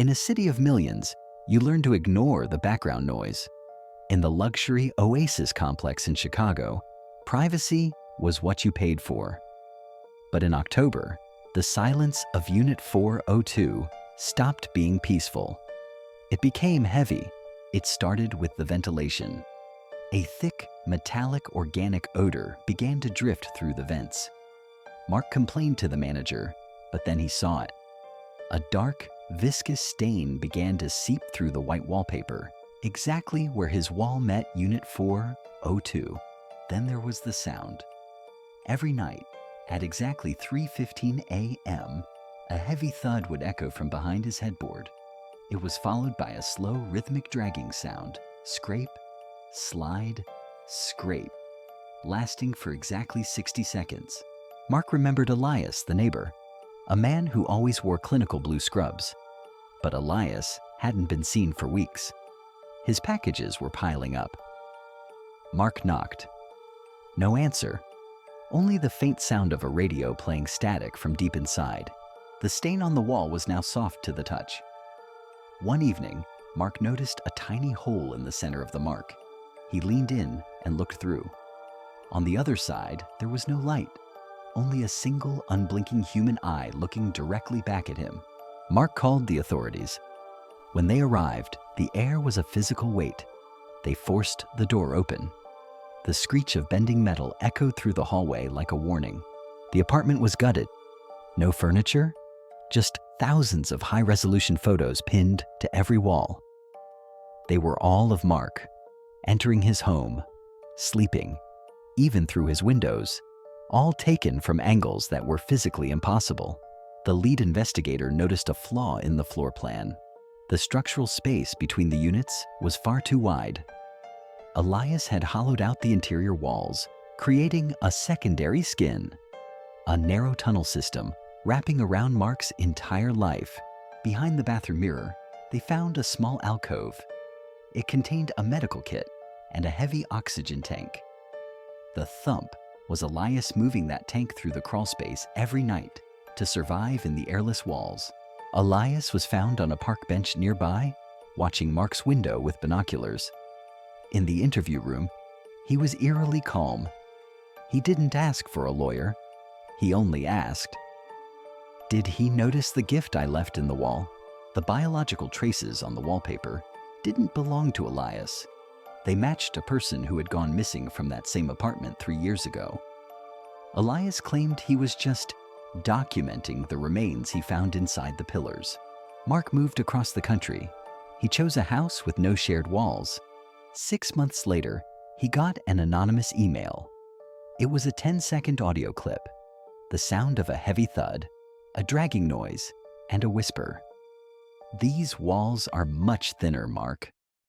In a city of millions, you learn to ignore the background noise. In the luxury Oasis complex in Chicago, privacy was what you paid for. But in October, the silence of Unit 402 stopped being peaceful. It became heavy. It started with the ventilation. A thick, metallic organic odor began to drift through the vents. Mark complained to the manager, but then he saw it. A dark, viscous stain began to seep through the white wallpaper, exactly where his wall met Unit 402. Then there was the sound. Every night, at exactly 3:15 a.m., a heavy thud would echo from behind his headboard. It was followed by a slow, rhythmic dragging sound, scrape, slide, scrape, lasting for exactly 60 seconds. Mark remembered Elias, the neighbor, a man who always wore clinical blue scrubs. But Elias hadn't been seen for weeks. His packages were piling up. Mark knocked. No answer. Only the faint sound of a radio playing static from deep inside. The stain on the wall was now soft to the touch. One evening, Mark noticed a tiny hole in the center of the mark. He leaned in and looked through. On the other side, there was no light, only a single unblinking human eye looking directly back at him. Mark called the authorities. When they arrived, the air was a physical weight. They forced the door open. The screech of bending metal echoed through the hallway like a warning. The apartment was gutted. No furniture, just thousands of high-resolution photos pinned to every wall. They were all of Mark, entering his home, sleeping, even through his windows, all taken from angles that were physically impossible. The lead investigator noticed a flaw in the floor plan. The structural space between the units was far too wide. Elias had hollowed out the interior walls, creating a secondary skin, a narrow tunnel system wrapping around Mark's entire life. Behind the bathroom mirror, they found a small alcove. It contained a medical kit and a heavy oxygen tank. The thump was Elias moving that tank through the crawl space every night to survive in the airless walls. Elias was found on a park bench nearby, watching Mark's window with binoculars. In the interview room, he was eerily calm. He didn't ask for a lawyer. He only asked, "Did he notice the gift I left in the wall?" The biological traces on the wallpaper didn't belong to Elias. They matched a person who had gone missing from that same apartment 3 years ago. Elias claimed he was just documenting the remains he found inside the pillars. Mark moved across the country. He chose a house with no shared walls. 6 months later, he got an anonymous email. It was a 10-second audio clip, the sound of a heavy thud, a dragging noise, and a whisper. "These walls are much thinner, Mark.